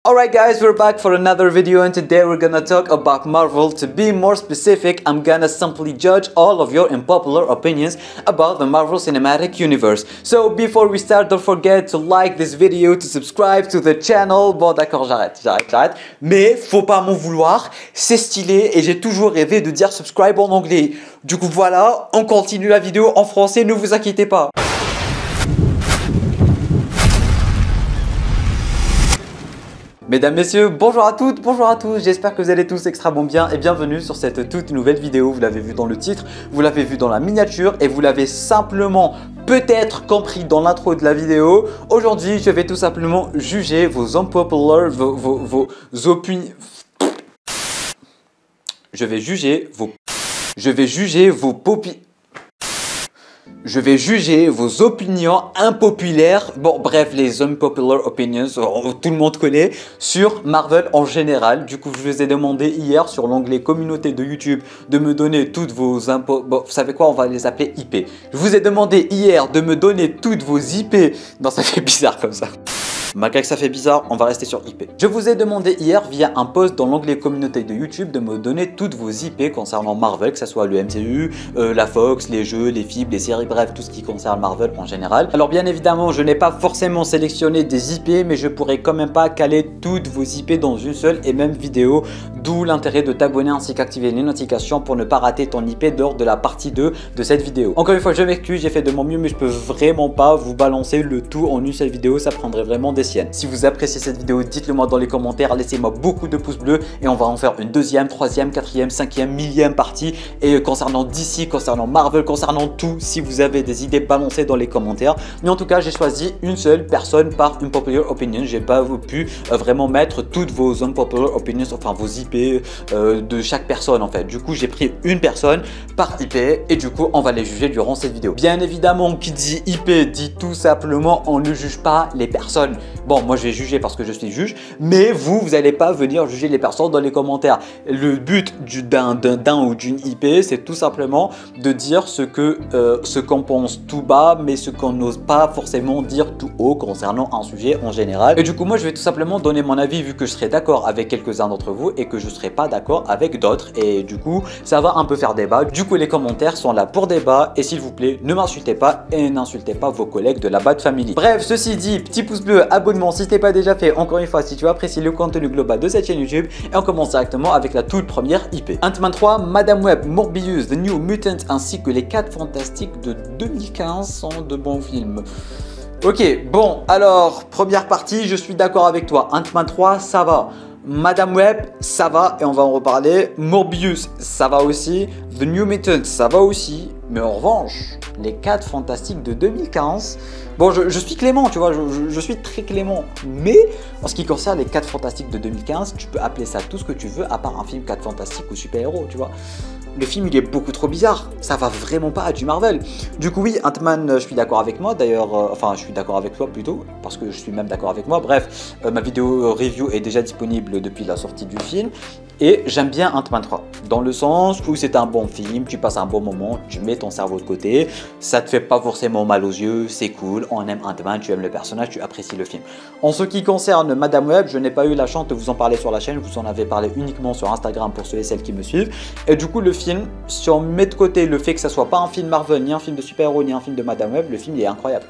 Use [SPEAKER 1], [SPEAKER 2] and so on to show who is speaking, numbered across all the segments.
[SPEAKER 1] Alright guys, we're back for another video and today we're gonna talk about Marvel. To be more specific, I'm gonna simply judge all of your unpopular opinions about the Marvel Cinematic Universe. So before we start, don't forget to like this video, to subscribe to the channel. Bon d'accord, j'arrête. Mais faut pas m'en vouloir, c'est stylé et j'ai toujours rêvé de dire subscribe en anglais. Du coup voilà, on continue la vidéo en français, ne vous inquiétez pas. Mesdames, messieurs, bonjour à toutes, bonjour à tous, j'espère que vous allez tous extrêmement bien et bienvenue sur cette toute nouvelle vidéo. Vous l'avez vu dans le titre, vous l'avez vu dans la miniature et vous l'avez simplement peut-être compris dans l'intro de la vidéo. Aujourd'hui, je vais tout simplement juger vos unpopular, vos opinions. Je vais juger vos opinions impopulaires, bon bref les unpopular opinions, tout le monde connaît, sur Marvel en général. Du coup je vous ai demandé hier sur l'onglet communauté de YouTube de me donner toutes vos bon, vous savez quoi, on va les appeler IP. Je vous ai demandé hier de me donner toutes vos IP, non ça fait bizarre comme ça. Malgré que ça fait bizarre, on va rester sur IP. Je vous ai demandé hier via un post dans l'onglet communauté de YouTube de me donner toutes vos IP concernant Marvel, que ce soit le MCU, la Fox, les jeux, les films, les séries, bref, tout ce qui concerne Marvel en général. Alors bien évidemment, je n'ai pas forcément sélectionné des IP, mais je pourrais quand même pas caler toutes vos IP dans une seule et même vidéo, d'où l'intérêt de t'abonner ainsi qu'activer les notifications pour ne pas rater ton IP lors de la partie 2 de cette vidéo. Encore une fois, je m'excuse, j'ai fait de mon mieux, mais je peux vraiment pas vous balancer le tout en une seule vidéo, ça prendrait vraiment des siennes. Si vous appréciez cette vidéo, dites-le moi dans les commentaires, laissez-moi beaucoup de pouces bleus et on va en faire une deuxième, troisième, quatrième, cinquième, millième partie. Et concernant DC, concernant Marvel, concernant tout, si vous avez des idées, balancées dans les commentaires. Mais en tout cas, j'ai choisi une seule personne par unpopular opinion. J'ai pas pu vraiment mettre toutes vos unpopular opinions, enfin vos IP de chaque personne en fait. Du coup, j'ai pris une personne par IP et du coup, on va les juger durant cette vidéo. Bien évidemment, qui dit IP dit tout simplement on ne juge pas les personnes. Bon, moi je vais juger parce que je suis juge, mais vous n'allez pas venir juger les personnes dans les commentaires. Le but d'un ou d'une IP, c'est tout simplement de dire ce qu'on pense tout bas, mais ce qu'on n'ose pas forcément dire tout haut concernant un sujet en général. Et du coup, moi je vais tout simplement donner mon avis vu que je serai d'accord avec quelques-uns d'entre vous et que je ne serai pas d'accord avec d'autres. Et du coup, ça va un peu faire débat. Du coup, les commentaires sont là pour débat et s'il vous plaît, ne m'insultez pas et n'insultez pas vos collègues de la Bad Family. Bref, ceci dit, petit pouce bleu, abonnement si ce n'est pas déjà fait, encore une fois si tu apprécies le contenu global de cette chaîne YouTube. Et on commence directement avec la toute première IP. Ant-Man 3, Madame Web, Morbius, The New Mutant ainsi que les 4 Fantastiques de 2015 sont de bons films. Ok, bon, alors, première partie, je suis d'accord avec toi. Ant-Man 3, ça va. Madame Web, ça va et on va en reparler. Morbius, ça va aussi. The New Mutant, ça va aussi. Mais en revanche, les 4 Fantastiques de 2015... Bon, je suis clément, tu vois, je suis très clément. Mais en ce qui concerne les 4 Fantastiques de 2015, tu peux appeler ça tout ce que tu veux, à part un film 4 Fantastiques ou super-héros, tu vois. Le film, il est beaucoup trop bizarre. Ça va vraiment pas à du Marvel. Du coup, oui, Ant-Man, je suis d'accord avec moi. D'ailleurs, enfin, je suis d'accord avec toi plutôt, parce que je suis même d'accord avec moi. Bref, ma vidéo review est déjà disponible depuis la sortie du film. Et j'aime bien Ant-Man 3, dans le sens où c'est un bon film, tu passes un bon moment, tu mets ton cerveau de côté, ça te fait pas forcément mal aux yeux, c'est cool, on aime Ant-Man, tu aimes le personnage, tu apprécies le film. En ce qui concerne Madame Web, je n'ai pas eu la chance de vous en parler sur la chaîne, je vous en avais parlé uniquement sur Instagram pour ceux et celles qui me suivent. Et du coup, le film, si on met de côté le fait que ça soit pas un film Marvel, ni un film de super-héros, ni un film de Madame Web, le film il est incroyable.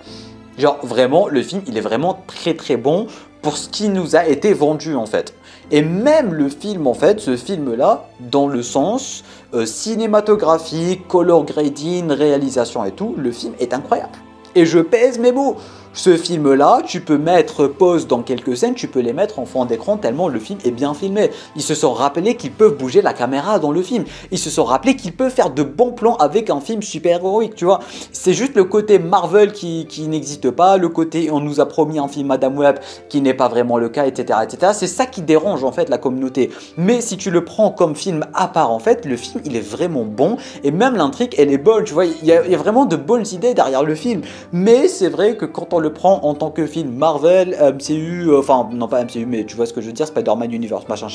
[SPEAKER 1] Genre vraiment, le film il est vraiment très très bon pour ce qui nous a été vendu en fait. Et même le film en fait, ce film là, dans le sens cinématographique, color grading, réalisation et tout, le film est incroyable. Et je pèse mes mots. Ce film-là, tu peux mettre pause dans quelques scènes, tu peux les mettre en fond d'écran tellement le film est bien filmé. Ils se sont rappelés qu'ils peuvent bouger la caméra dans le film. Ils se sont rappelés qu'ils peuvent faire de bons plans avec un film super-héroïque, tu vois. C'est juste le côté Marvel qui n'existe pas, le côté on nous a promis un film Madame Web qui n'est pas vraiment le cas, etc. etc. C'est ça qui dérange en fait la communauté. Mais si tu le prends comme film à part en fait, le film il est vraiment bon et même l'intrigue elle est bonne, tu vois. Il y a vraiment de bonnes idées derrière le film. Mais c'est vrai que quand on on le prend en tant que film Marvel, MCU, enfin non pas MCU mais tu vois ce que je veux dire, Spider-Man Universe, machin,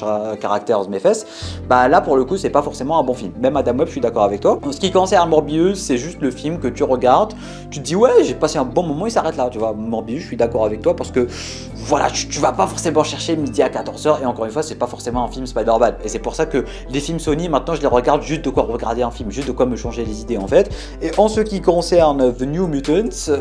[SPEAKER 1] characters, mes fesses, bah là pour le coup c'est pas forcément un bon film. Même Madame Web, je suis d'accord avec toi. En ce qui concerne Morbius, c'est juste le film que tu regardes, tu te dis ouais j'ai passé un bon moment, il s'arrête là, tu vois. Morbius, je suis d'accord avec toi parce que voilà, tu vas pas forcément chercher midi à 14h et encore une fois c'est pas forcément un film Spider-Man. Et c'est pour ça que les films Sony maintenant je les regarde juste de quoi regarder un film, juste de quoi me changer les idées en fait. Et en ce qui concerne The New Mutants,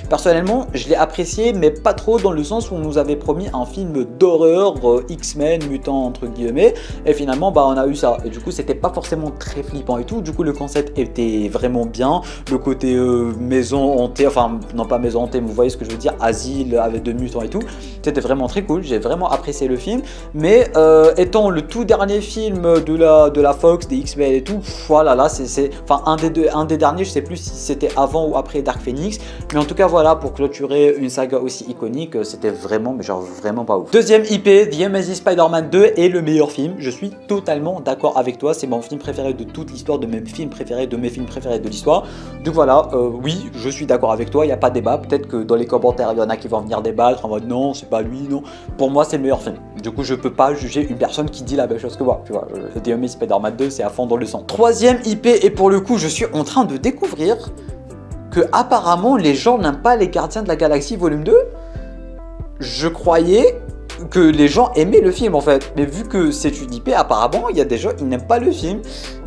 [SPEAKER 1] personnellement je l'ai apprécié mais pas trop dans le sens où on nous avait promis un film d'horreur, X-Men, mutants entre guillemets, et finalement bah on a eu ça. Et du coup c'était pas forcément très flippant et tout, du coup le concept était vraiment bien, le côté maison hantée, enfin non pas maison hantée mais vous voyez ce que je veux dire, asile avec de mutants et tout, c'était vraiment très cool, j'ai vraiment apprécié le film. Mais étant le tout dernier film de la Fox, des X-Men et tout, voilà là c'est enfin un des derniers, je sais plus si c'était avant ou après Dark Phoenix, mais en tout cas voilà, pour clôturer une saga aussi iconique, c'était vraiment, mais genre vraiment pas ouf. Deuxième IP, The Amazing Spider-Man 2 est le meilleur film, je suis totalement d'accord avec toi, c'est mon film préféré de toute l'histoire, de mes films préférés de l'histoire. Donc voilà, oui, je suis d'accord avec toi, il n'y a pas de débat. Peut-être que dans les commentaires, il y en a qui vont venir débattre en mode non, c'est pas lui, non. Pour moi, c'est le meilleur film. Du coup, je peux pas juger une personne qui dit la même chose que moi. Tu vois, The Amazing Spider-Man 2, c'est à fond dans le sang. Troisième IP, et pour le coup, je suis en train de découvrir que apparemment les gens n'aiment pas les Gardiens de la Galaxie volume 2. Je croyais que les gens aimaient le film en fait, mais vu que c'est une IP, apparemment il y a des gens qui n'aiment pas le film,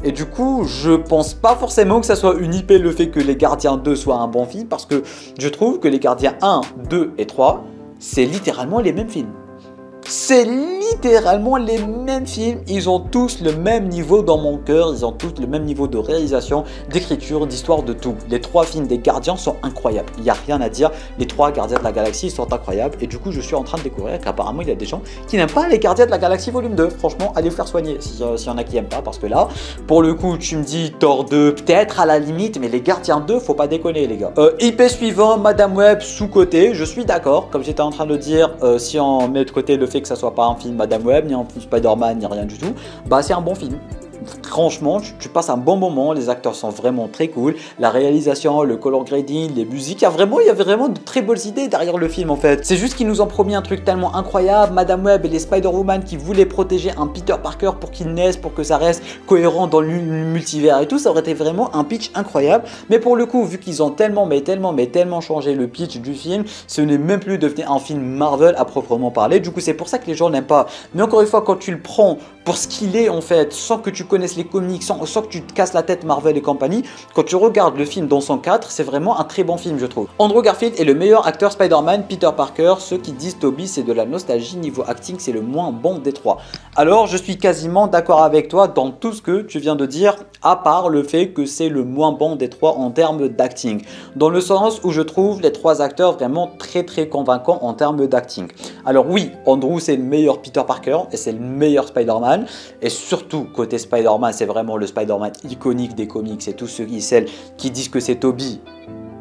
[SPEAKER 1] et du coup je pense pas forcément que ça soit une IP le fait que les Gardiens 2 soit un bon film, parce que je trouve que les Gardiens 1, 2 et 3 c'est littéralement les mêmes films. C'est littéralement les mêmes films, ils ont tous le même niveau dans mon cœur, ils ont tous le même niveau de réalisation, d'écriture, d'histoire, de tout. Les trois films des Gardiens sont incroyables, il n'y a rien à dire, les trois Gardiens de la Galaxie sont incroyables, et du coup je suis en train de découvrir qu'apparemment il y a des gens qui n'aiment pas les Gardiens de la Galaxie volume 2, franchement allez vous faire soigner s'il y en a qui n'aiment pas, parce que là, pour le coup tu me dis Thor 2, peut-être à la limite, mais les Gardiens 2, faut pas déconner les gars. IP suivant, Madame Web sous-côté, je suis d'accord, comme j'étais en train de dire, si on met de côté le fait que ça soit pas un film Madame Web, ni un film Spider-Man, ni rien du tout, bah c'est un bon film. Franchement, tu passes un bon moment, les acteurs sont vraiment très cool, la réalisation, le color grading, les musiques, il y avait vraiment de très bonnes idées derrière le film en fait. C'est juste qu'ils nous ont promis un truc tellement incroyable, Madame Web et les Spider-Woman qui voulaient protéger un Peter Parker pour qu'il naisse, pour que ça reste cohérent dans le multivers et tout, ça aurait été vraiment un pitch incroyable. Mais pour le coup, vu qu'ils ont tellement changé le pitch du film, ce n'est même plus devenu un film Marvel à proprement parler, du coup c'est pour ça que les gens n'aiment pas. Mais encore une fois, quand tu le prends pour ce qu'il est en fait, sans que tu connaisses les comics, sans que tu te casses la tête Marvel et compagnie, quand tu regardes le film dans son cadre, c'est vraiment un très bon film je trouve. Andrew Garfield est le meilleur acteur Spider-Man, Peter Parker, ceux qui disent Toby c'est de la nostalgie, niveau acting c'est le moins bon des trois. Alors je suis quasiment d'accord avec toi dans tout ce que tu viens de dire, à part le fait que c'est le moins bon des trois en termes d'acting. Dans le sens où je trouve les trois acteurs vraiment très convaincants en termes d'acting. Alors oui, Andrew c'est le meilleur Peter Parker et c'est le meilleur Spider-Man. Et surtout côté Spider-Man, c'est vraiment le Spider-Man iconique des comics, et tous ceux et celles qui disent que c'est Toby,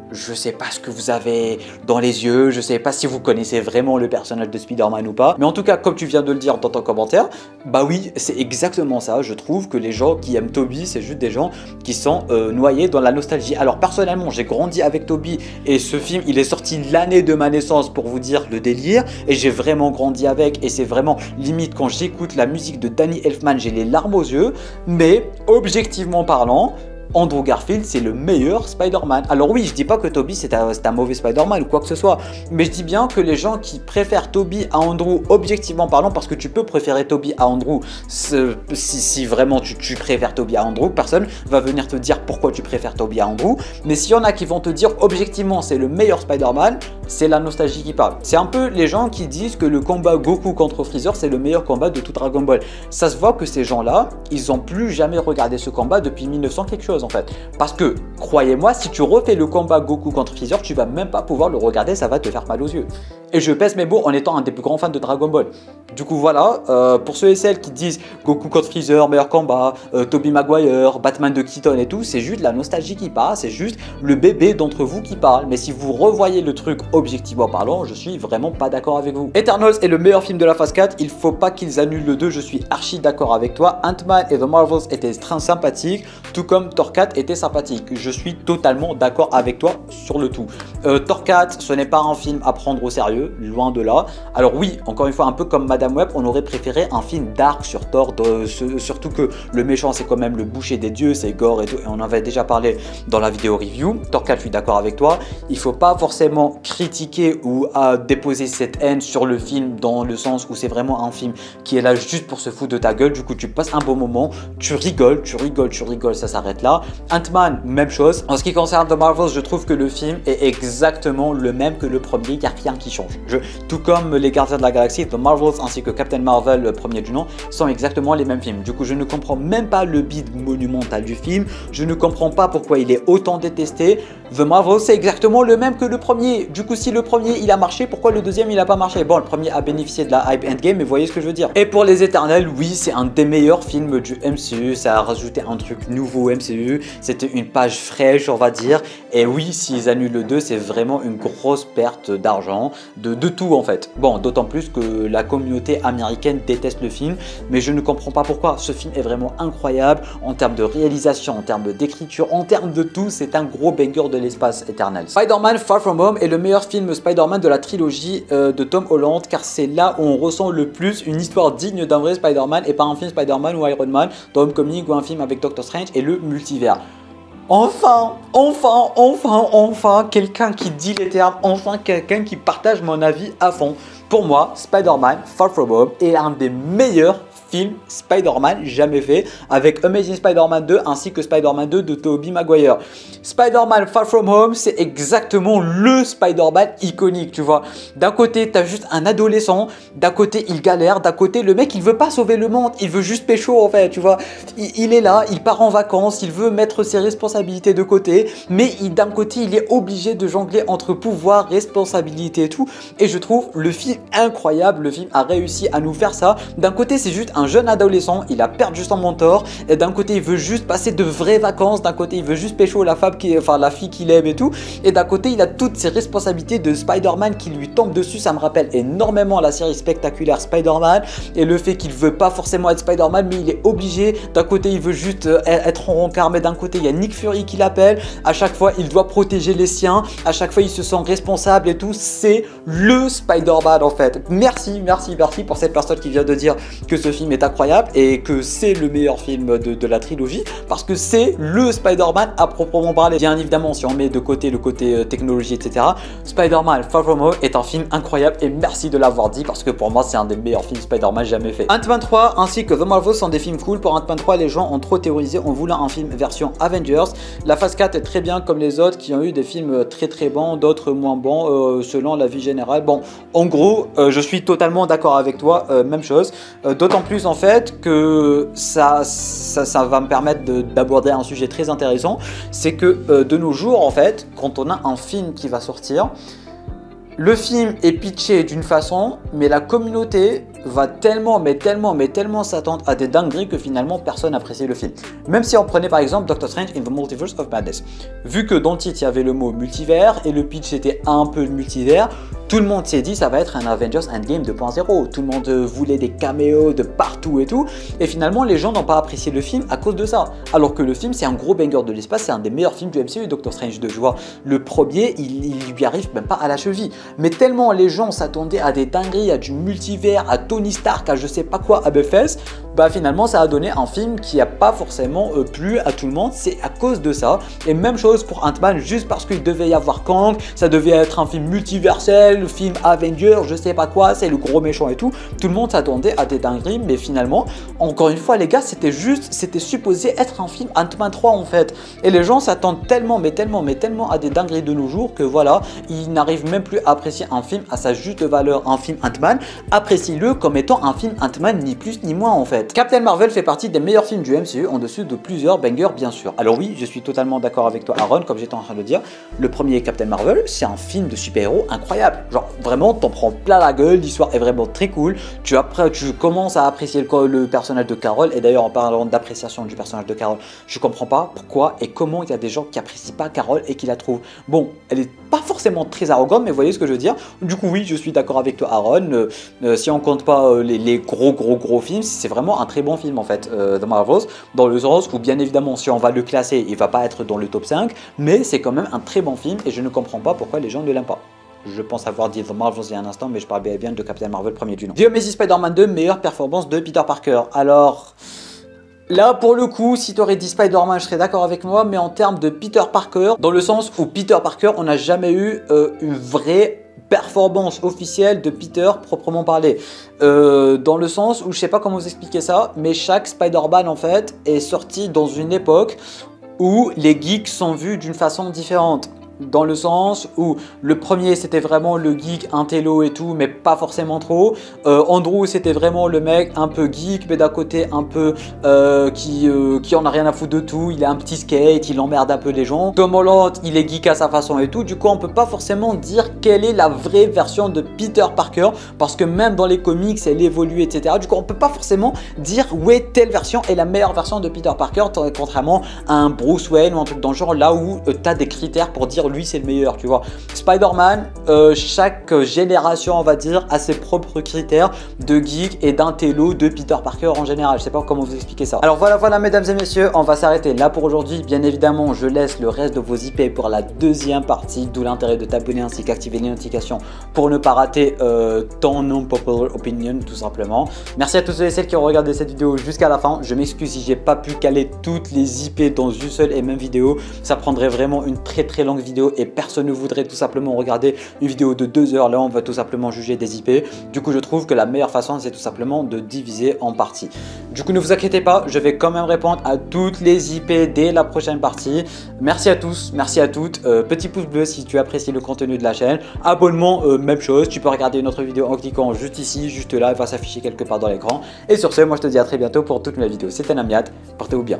[SPEAKER 1] je sais pas ce que vous avez dans les yeux, je sais pas si vous connaissez vraiment le personnage de Spider-Man ou pas, mais en tout cas comme tu viens de le dire dans ton commentaire, bah oui c'est exactement ça. Je trouve que les gens qui aiment Toby, c'est juste des gens qui sont noyés dans la nostalgie. Alors personnellement j'ai grandi avec Toby et ce film il est sorti l'année de ma naissance, pour vous dire le délire, et j'ai vraiment grandi avec, et c'est vraiment limite quand j'écoute la musique de Danny Elfman j'ai les larmes aux yeux. Mais objectivement parlant, Andrew Garfield c'est le meilleur Spider-Man. Alors oui, je dis pas que Toby c'est un mauvais Spider-Man ou quoi que ce soit, mais je dis bien que les gens qui préfèrent Toby à Andrew, objectivement parlant, parce que tu peux préférer Toby à Andrew, si vraiment tu préfères Toby à Andrew, personne va venir te dire pourquoi tu préfères Toby à Andrew, mais s'il y en a qui vont te dire objectivement c'est le meilleur Spider-Man, c'est la nostalgie qui parle. C'est un peu les gens qui disent que le combat Goku contre Freezer c'est le meilleur combat de tout Dragon Ball. Ça se voit que ces gens là, ils ont plus jamais regardé ce combat depuis 1900 quelque chose en fait. Parce que, croyez-moi, si tu refais le combat Goku contre Freezer, tu vas même pas pouvoir le regarder, ça va te faire mal aux yeux. Et je pèse mes mots en étant un des plus grands fans de Dragon Ball. Du coup voilà, pour ceux et celles qui disent Goku contre Freezer, meilleur combat, Tobey Maguire, Batman de Keaton et tout, c'est juste la nostalgie qui parle, c'est juste le bébé d'entre vous qui parle. Mais si vous revoyez le truc objectivement parlant, je suis vraiment pas d'accord avec vous. Eternals est le meilleur film de la phase 4, il faut pas qu'ils annulent le 2, je suis archi d'accord avec toi. Ant-Man et The Marvels étaient très sympathiques, tout comme Thor 4 était sympathique. Je suis totalement d'accord avec toi sur le tout. Thor 4, ce n'est pas un film à prendre au sérieux, loin de là. Alors oui, encore une fois, un peu comme Madame Web, on aurait préféré un film dark sur Thor, surtout que le méchant c'est quand même le boucher des dieux, c'est Gore et tout, et on en avait déjà parlé dans la vidéo review. Thor 4, je suis d'accord avec toi, il faut pas forcément critiquer ou déposer cette haine sur le film dans le sens où c'est vraiment un film qui est là juste pour se foutre de ta gueule. Du coup tu passes un bon moment, tu rigoles, ça s'arrête là. Ant-Man, même chose. En ce qui concerne The Marvels, je trouve que le film est exactement le même que le premier, il n'y a rien qui change. Tout comme les Gardiens de la Galaxie, The Marvels ainsi que Captain Marvel, le premier du nom, sont exactement les mêmes films. Du coup, je ne comprends même pas le bide monumental du film. Je ne comprends pas pourquoi il est autant détesté. The Marvels, c'est exactement le même que le premier. Du coup, si le premier il a marché, pourquoi le deuxième il a pas marché? Bon, le premier a bénéficié de la hype endgame, mais vous voyez ce que je veux dire. Et pour les Éternels, oui, c'est un des meilleurs films du MCU. Ça a rajouté un truc nouveau au MCU. C'était une page fraîche, on va dire. Et oui, s'ils annulent le 2, c'est vraiment une grosse perte d'argent, de tout en fait. Bon, d'autant plus que la communauté américaine déteste le film, mais je ne comprends pas pourquoi. Ce film est vraiment incroyable en termes de réalisation, en termes d'écriture, en termes de tout. C'est un gros banger de l'espace éternel. Spider-Man Far From Home est le meilleur film Spider-Man de la trilogie de Tom Holland, car c'est là où on ressent le plus une histoire digne d'un vrai Spider-Man et pas un film Spider-Man ou Iron Man dans Homecoming ou un film avec Doctor Strange et le multivers. Enfin, quelqu'un qui dit les termes, enfin quelqu'un qui partage mon avis à fond. Pour moi, Spider-Man Far From Home est un des meilleurs film Spider-Man jamais fait, avec Amazing Spider-Man 2 ainsi que Spider-Man 2 de Tobey Maguire. Spider-Man Far From Home, c'est exactement le Spider-Man iconique, tu vois. D'un côté, tu as juste un adolescent, d'un côté, il galère, d'un côté, le mec, il veut pas sauver le monde, il veut juste pécho, en fait, tu vois. Il est là, il part en vacances, il veut mettre ses responsabilités de côté, mais d'un côté, il est obligé de jongler entre pouvoir, responsabilité et tout. Et je trouve le film incroyable, le film a réussi à nous faire ça. D'un côté, c'est juste un jeune adolescent, il a perdu son mentor, et d'un côté il veut juste passer de vraies vacances, d'un côté il veut juste pécho la fille qu'il aime et tout, et d'un côté il a toutes ses responsabilités de Spider-Man qui lui tombent dessus. Ça me rappelle énormément la série spectaculaire Spider-Man et le fait qu'il veut pas forcément être Spider-Man, mais il est obligé. D'un côté il veut juste être en rencard, mais d'un côté il y a Nick Fury qui l'appelle, à chaque fois il doit protéger les siens, à chaque fois il se sent responsable et tout. C'est le Spider-Man en fait. Merci pour cette personne qui vient de dire que ce film est incroyable et que c'est le meilleur film de la trilogie, parce que c'est le Spider-Man à proprement parler. Bien évidemment, si on met de côté le côté technologie, etc., Spider-Man Far From Home est un film incroyable et merci de l'avoir dit, parce que pour moi c'est un des meilleurs films Spider-Man jamais fait. Ant-Man 3 ainsi que The Marvels sont des films cool. Pour Ant-Man 3, les gens ont trop théorisé en voulant un film version Avengers. La phase 4 est très bien comme les autres qui ont eu des films très bons, d'autres moins bons selon la vie générale. Bon, en gros, je suis totalement d'accord avec toi, même chose. D'autant plus en fait que ça va me permettre d'aborder un sujet très intéressant. C'est que de nos jours en fait, quand on a un film qui va sortir, le film est pitché d'une façon, mais la communauté va tellement s'attendre à des dingueries que finalement personne n'apprécie le film. Même si on prenait par exemple Doctor Strange in the Multiverse of Madness. Vu que dans le titre il y avait le mot multivers et le pitch était un peu le multivers, tout le monde s'est dit ça va être un Avengers Endgame 2.0. Tout le monde voulait des caméos de partout et tout. Et finalement les gens n'ont pas apprécié le film à cause de ça. Alors que le film c'est un gros banger de l'espace, c'est un des meilleurs films du MCU, Doctor Strange 2. Je vois, le premier il lui arrive même pas à la cheville. Mais tellement les gens s'attendaient à des dingueries, à du multivers, à Tony Stark, à je sais pas quoi, à Bethesda, bah finalement ça a donné un film qui a pas forcément plu à tout le monde. C'est à cause de ça. Et même chose pour Ant-Man, juste parce qu'il devait y avoir Kang, ça devait être un film multiversel, le film Avengers, je sais pas quoi, c'est le gros méchant et tout. Tout le monde s'attendait à des dingueries, mais finalement, encore une fois les gars, c'était supposé être un film Ant-Man 3 en fait. Et les gens s'attendent tellement à des dingueries de nos jours que voilà, ils n'arrivent même plus à apprécier un film à sa juste valeur. Un film Ant-Man, apprécie-le comme étant un film Ant-Man ni plus ni moins en fait. Captain Marvel fait partie des meilleurs films du MCU en dessus de plusieurs bangers bien sûr. Alors oui, je suis totalement d'accord avec toi Aaron, comme j'étais en train de le dire, le premier Captain Marvel, c'est un film de super-héros incroyable. Genre vraiment, t'en prends plein la gueule, l'histoire est vraiment très cool, tu commences à apprécier le personnage de Carol, et d'ailleurs en parlant d'appréciation du personnage de Carol, je comprends pas pourquoi et comment il y a des gens qui apprécient pas Carol et qui la trouvent, bon, elle est pas forcément très arrogante, mais vous voyez ce que je veux dire. Du coup oui, je suis d'accord avec toi Aaron, si on compte pas les gros films, c'est vraiment un très bon film en fait, The Marvels, dans le sens où bien évidemment si on va le classer, il va pas être dans le top 5, mais c'est quand même un très bon film et je ne comprends pas pourquoi les gens ne l'aiment pas. Je pense avoir dit The Marvels il y a un instant, mais je parlais bien de Captain Marvel premier du nom. The Amazing Spider-Man 2, meilleure performance de Peter Parker. Alors, là pour le coup, si tu aurais dit Spider-Man, je serais d'accord avec moi, mais en termes de Peter Parker, dans le sens où Peter Parker, on n'a jamais eu une vraie performance officielle de Peter proprement parlé, dans le sens où je sais pas comment vous expliquer ça, mais chaque Spider-Man en fait est sorti dans une époque où les geeks sont vus d'une façon différente. Dans le sens où le premier c'était vraiment le geek intello et tout, mais pas forcément trop. Andrew c'était vraiment le mec un peu geek, mais d'un côté un peu qui en a rien à foutre de tout. Il est un petit skate, il emmerde un peu les gens. Tom Holland il est geek à sa façon et tout. Du coup on peut pas forcément dire quelle est la vraie version de Peter Parker, parce que même dans les comics elle évolue etc. Du coup on peut pas forcément dire ouais telle version est la meilleure version de Peter Parker, contrairement à un Bruce Wayne ou un truc dans le genre, là où tu as des critères pour dire lui c'est le meilleur, tu vois. Spider-Man, chaque génération on va dire a ses propres critères de geek et d'intello de Peter Parker en général. Je sais pas comment vous expliquer ça. Alors voilà mesdames et messieurs, on va s'arrêter là pour aujourd'hui. Bien évidemment je laisse le reste de vos IP pour la deuxième partie, d'où l'intérêt de t'abonner ainsi qu'activer les notifications pour ne pas rater ton non-popular opinion tout simplement. Merci à tous ceux et celles qui ont regardé cette vidéo jusqu'à la fin. Je m'excuse si j'ai pas pu caler toutes les IP dans une seule et même vidéo, ça prendrait vraiment une très longue vidéo et personne ne voudrait tout simplement regarder une vidéo de 2 heures. Là on va tout simplement juger des IP. Du coup je trouve que la meilleure façon c'est tout simplement de diviser en parties. Du coup ne vous inquiétez pas, je vais quand même répondre à toutes les IP dès la prochaine partie. Merci à tous, merci à toutes. Petit pouce bleu si tu apprécies le contenu de la chaîne. Abonnement, même chose, tu peux regarder une autre vidéo en cliquant juste ici, juste là, elle va s'afficher quelque part dans l'écran. Et sur ce, moi je te dis à très bientôt pour toutes mes vidéos. C'était Namiad, portez-vous bien.